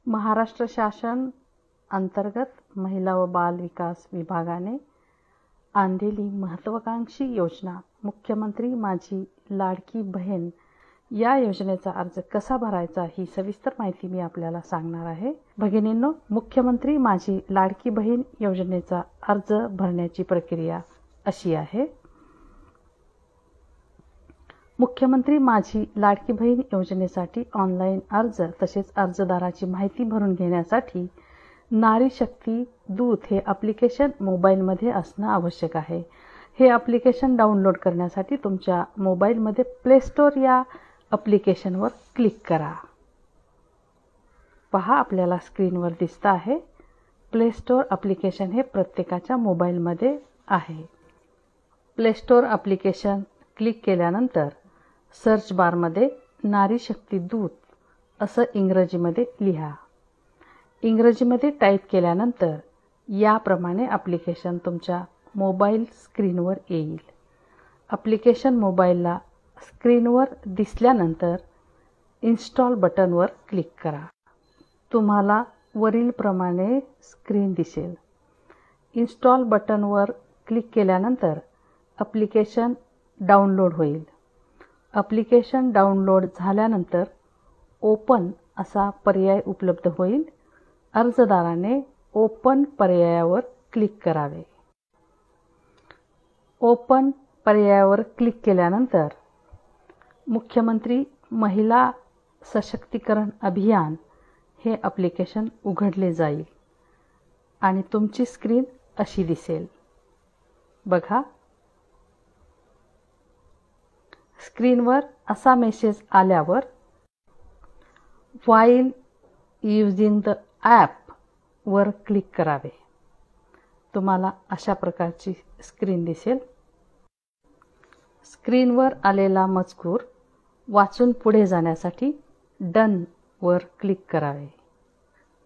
महाराष्ट्र शासन अंतर्गत महिला व बाल विकास विभागाने आणलेली महत्त्वाकांक्षी योजना मुख्यमंत्री माझी लाडकी बहीण या योजनेचा अर्ज कसा भरायचा ही सविस्तर माहिती मी आपल्याला सांगणार आहे। भगिनींनो, मुख्यमंत्री माझी लाडकी बहीण योजनेचा अर्ज भरण्याची प्रक्रिया अशी आहे। मुख्यमंत्री माझी लाडकी बहीण योजनेसाठी ऑनलाईन अर्ज तसेच अर्जदाराची माहिती भरून घेण्यासाठी नारी शक्ती दूत हे ॲप्लिकेशन मोबाईलमध्ये असणं आवश्यक आहे। हे ॲप्लिकेशन डाउनलोड करण्यासाठी तुमच्या मोबाईलमध्ये प्ले स्टोअर या ॲप्लिकेशनवर क्लिक करा। पहा, आपल्याला स्क्रीनवर दिसतं आहे प्ले स्टोअर ॲप्लिकेशन हे प्रत्येकाच्या मोबाईलमध्ये आहे। प्ले स्टोअर ॲप्लिकेशन क्लिक केल्यानंतर सर्च बारमध्ये नारी शक्ती दूत असं इंग्रजीमध्ये लिहा। इंग्रजीमध्ये टाईप केल्यानंतर याप्रमाणे ॲप्लिकेशन तुमच्या मोबाईल स्क्रीनवर येईल। ॲप्लिकेशन मोबाईलला स्क्रीनवर दिसल्यानंतर इन्स्टॉल बटनवर क्लिक करा। तुम्हाला वरीलप्रमाणे स्क्रीन दिसेल। इन्स्टॉल बटनवर क्लिक केल्यानंतर ॲप्लिकेशन डाउनलोड होईल। ॲप्लिकेशन डाउनलोड झाल्यानंतर ओपन असा पर्याय उपलब्ध होईल। अर्जदाराने ओपन पर्यायावर क्लिक करावे। ओपन पर्यायावर क्लिक केल्यानंतर मुख्यमंत्री महिला सशक्तीकरण अभियान हे ॲप्लिकेशन उघडले जाईल आणि तुमची स्क्रीन अशी दिसेल। बघा, स्क्रीनवर असा मेसेज आल्यावर व्हाईल यूजिंग द ॲप वर क्लिक करावे। तुम्हाला अशा प्रकारची स्क्रीन दिसेल। स्क्रीनवर आलेला मजकूर वाचून पुढे जाण्यासाठी डन वर क्लिक करावे।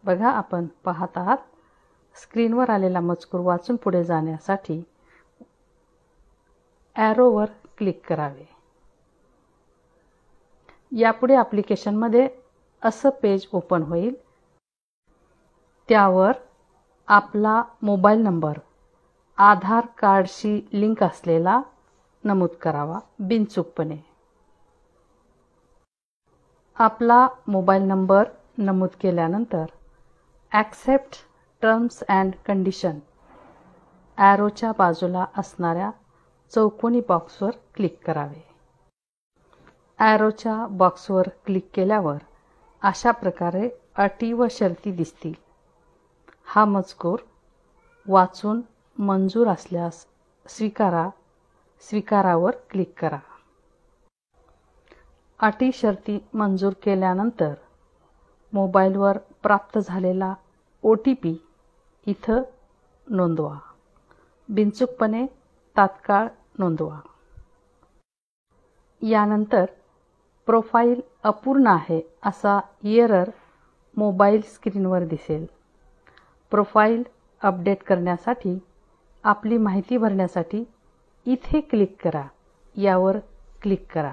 बघा, आपण पाहत आहात स्क्रीनवर आलेला मजकूर वाचून पुढे जाण्यासाठी ॲरोवर क्लिक करावे। यापुढे ॲप्लिकेशनमध्ये असं पेज ओपन होईल। त्यावर आपला मोबाईल नंबर आधार कार्डशी लिंक असलेला नमूद करावा बिनचूकपणे। आपला मोबाईल नंबर नमूद केल्यानंतर ॲक्सेप्ट टर्म्स अँड कंडिशन ॲरोच्या बाजूला असणाऱ्या चौकोनी बॉक्सवर क्लिक करावे। ॲरोच्या बॉक्सवर क्लिक केल्यावर अशा प्रकारे अटी व शर्ती दिसतील। हा मजकूर वाचून मंजूर असल्यास स्वीकारावर क्लिक करा। अटी शर्ती मंजूर केल्यानंतर मोबाईलवर प्राप्त झालेला OTP इथं नोंदवा। बिनचूकपणे तात्काळ नोंदवा। यानंतर प्रोफाईल अपूर्ण आहे असा एरर मोबाईल स्क्रीनवर दिसेल। प्रोफाईल अपडेट करण्यासाठी आपली माहिती भरण्यासाठी इथे क्लिक करा, यावर क्लिक करा।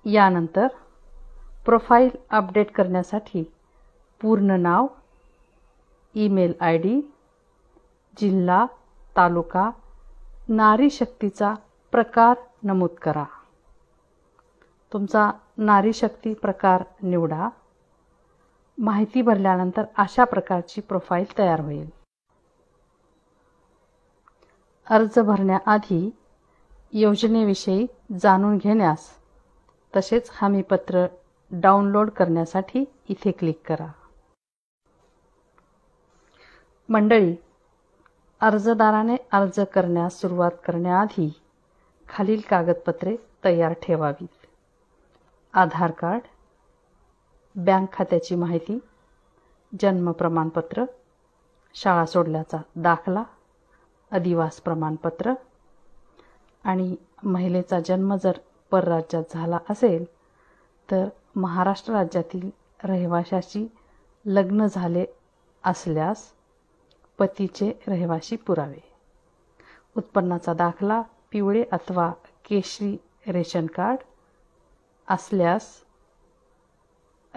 यानंतर प्रोफाईल अपडेट करण्यासाठी पूर्ण नाव, ईमेल ID, जिल्हा, तालुका, नारी शक्तीचा प्रकार नमूद करा। तुमचा नारी शक्ती प्रकार निवडा। माहिती भरल्यानंतर अशा प्रकारची प्रोफाईल तयार होईल। अर्ज भरण्याआधी योजनेविषयी जाणून घेण्यास तसेच हमीपत्र डाउनलोड करण्यासाठी इथे क्लिक करा। मंडळी, अर्जदाराने अर्ज करण्यास सुरुवात करण्याआधी खालील कागदपत्रे तयार ठेवावीत। आधार कार्ड, बँक खात्याची माहिती, जन्म प्रमाणपत्र, शाळा सोडल्याचा दाखला, अधिवास प्रमाणपत्र आणि महिलेचा जन्म जर परराज्यात झाला असेल तर महाराष्ट्र राज्यातील रहिवाशाशी लग्न झाले असल्यास पतीचे रहिवासी पुरावे, उत्पन्नाचा दाखला, पिवळे अथवा केशरी रेशन कार्ड असल्यास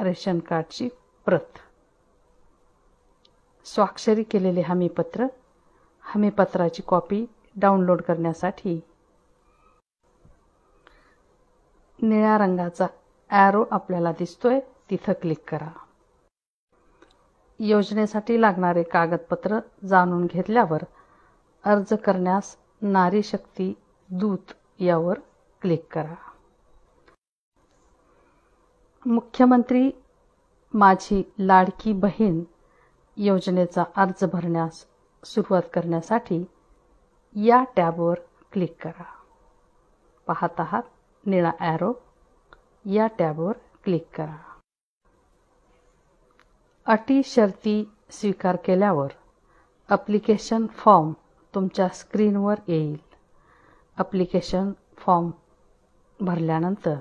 रेशन कार्डची प्रत, स्वाक्षरी केलेले हमीपत्र. हमीपत्राची कॉपी डाउनलोड करण्यासाठी निळ्या रंगाचा ॲरो आपल्याला दिसतोय, तिथं क्लिक करा. योजनेसाठी लागणारे कागदपत्र जाणून घेतल्यावर अर्ज करण्यास नारी शक्ती दूत यावर क्लिक करा. मुख्यमंत्री माझी लाडकी बहीण योजनेचा अर्ज भरण्यास सुरुवात करण्यासाठी या टॅबवर क्लिक करा. पाहत आहात निळा ॲरो, या टॅबवर क्लिक करा. अटी शर्ती स्वीकार केल्यावर ॲप्लिकेशन फॉर्म तुमच्या स्क्रीनवर येईल. ॲप्लिकेशन फॉर्म भरल्यानंतर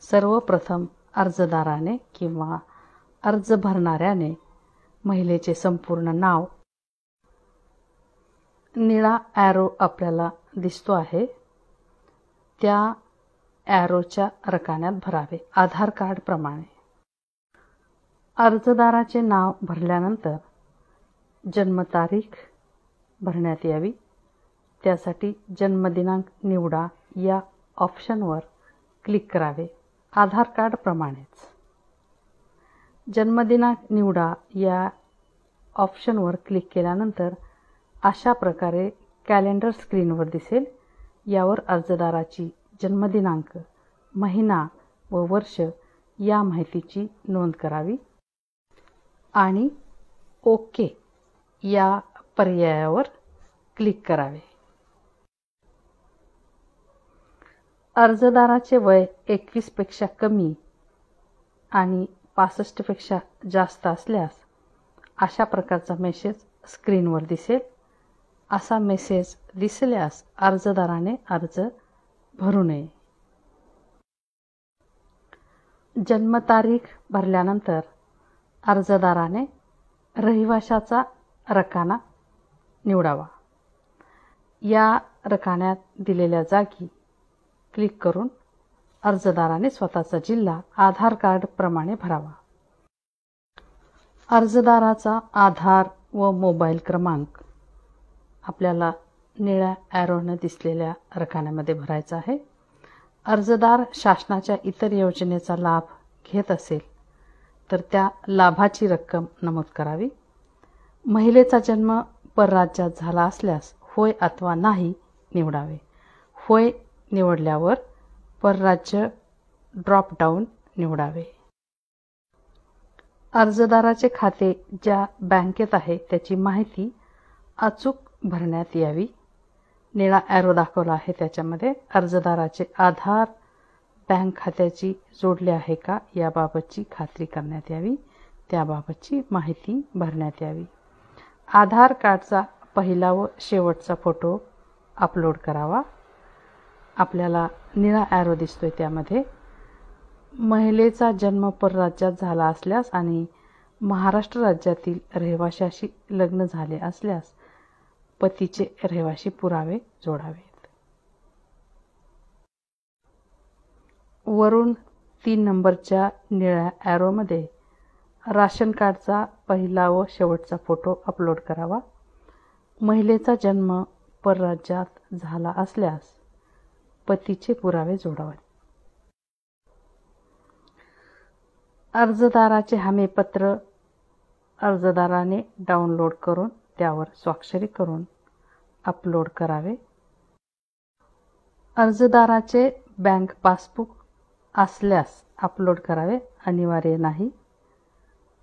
सर्वप्रथम अर्जदाराने किंवा अर्ज भरणाऱ्याने महिलेचे संपूर्ण नाव, निळा ॲरो आपल्याला दिसतो आहे त्या ॲरोच्या रकान्यात भरावे आधार कार्ड प्रमाणे. अर्जदाराचे नाव भरल्यानंतर जन्मतारीख भरण्यात यावी. त्यासाठी जन्मदिनांक निवडा या ऑप्शनवर क्लिक करावे आधार कार्ड प्रमाणेच. जन्मदिनांक निवडा या ऑप्शनवर क्लिक केल्यानंतर अशा प्रकारे कॅलेंडर स्क्रीनवर दिसेल. यावर अर्जदाराची जन्मदिनांक, महिना व वर्ष या माहितीची नोंद करावी आणि ओके या पर्यायावर क्लिक करावे. अर्जदाराचे वय 21 पेक्षा कमी आणि 65 पेक्षा जास्त असल्यास अशा प्रकारचा मेसेज स्क्रीनवर दिसेल. असा मेसेज दिसल्यास अर्जदाराने अर्ज भरू नये. जन्मतारीख भरल्यानंतर अर्जदाराने रहिवाशाचा रकाना निवडावा. या रकान्यात दिलेल्या जागी क्लिक करून अर्जदाराने स्वतःचा जिल्हा आधार कार्ड प्रमाणे भरावा. अर्जदाराचा आधार व मोबाईल क्रमांक आपल्याला निळ्या ॲरोने दिसलेल्या रकान्यामध्ये भरायचा आहे. अर्जदार शासनाच्या इतर योजनेचा लाभ घेत असेल तर त्या लाभाची रक्कम नमूद करावी. महिलेचा जन्म परराज्यात झाला असल्यास होय अथवा नाही निवडावे. होय निवडल्यावर परराज्य ड्रॉपडाऊन निवडावे. अर्जदाराचे खाते ज्या बँकेत आहे त्याची माहिती अचूक भरण्यात यावी. निळा ॲरो दाखवला आहे त्याच्यामध्ये अर्जदाराचे आधार बँक खात्याची जोडले आहे का याबाबतची खात्री करण्यात यावी. त्याबाबतची माहिती भरण्यात यावी. आधार कार्डचा पहिला व शेवटचा फोटो अपलोड करावा. आपल्याला निळा ॲरो दिसतोय त्यामध्ये महिलेचा जन्म परराज्यात झाला असल्यास आणि महाराष्ट्र राज्यातील रहिवाशाशी लग्न झाले असल्यास पतीचे रहिवाशी पुरावे जोडावेत. वरून 3 नंबरच्या निळ्या ॲरोमध्ये राशन कार्डचा पहिला व शेवटचा फोटो अपलोड करावा. महिलेचा जन्म परराज्यात झाला असल्यास पतीचे पुरावे जोडावेत. अर्जदाराचे हमीपत्र अर्जदाराने डाउनलोड करून त्यावर स्वाक्षरी करून अपलोड करावे. अर्जदाराचे बँक पासबुक असल्यास अपलोड करावे, अनिवार्य नाही.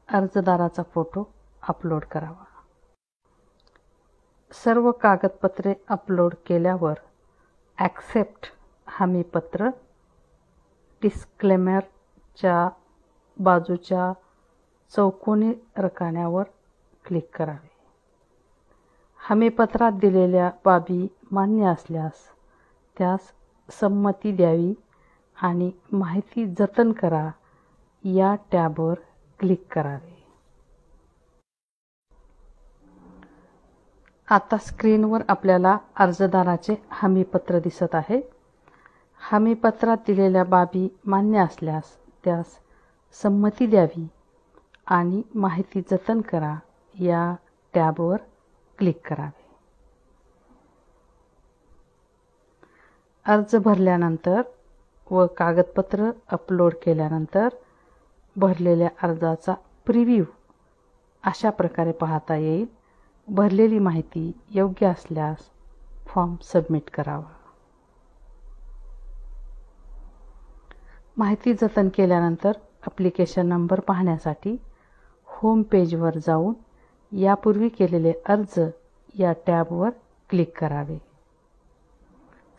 अर्जदाराचा फोटो अपलोड करावा. सर्व कागदपत्रे अपलोड केल्यावर ॲक्सेप्ट हमीपत्र डिस्क्लेमरच्या बाजूच्या चौकोनी रकान्यावर क्लिक करावे. हमीपत्रात दिलेल्या बाबी मान्य असल्यास त्यास संमती द्यावी आणि माहिती जतन करा या टॅबवर क्लिक करावे. आता स्क्रीनवर आपल्याला अर्जदाराचे हमीपत्र दिसत आहे. हमीपत्रात दिलेल्या बाबी मान्य असल्यास त्यास संमती द्यावी आणि माहिती जतन करा या टॅबवर क्लिक करावे. अर्ज भरल्यानंतर व कागदपत्र अपलोड केल्यानंतर भरलेल्या अर्जाचा प्रिव्ह्यू अशा प्रकारे पाहता येईल. भरलेली माहिती योग्य असल्यास फॉर्म सबमिट करावा. माहिती जतन केल्यानंतर ॲप्लिकेशन नंबर पाहण्यासाठी होम पेजवर जाऊन यापूर्वी केलेले अर्ज या टॅबवर क्लिक करावे.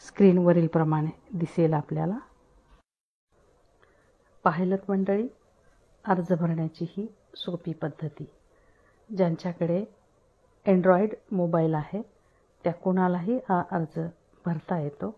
स्क्रीनवरील प्रमाणे दिसेल आपल्याला. पाहिलंत मंडळी, अर्ज भरण्याची ही सोपी पद्धती. ज्यांच्याकडे अँड्रॉईड मोबाईल आहे त्या कोणालाही हा अर्ज भरता येतो.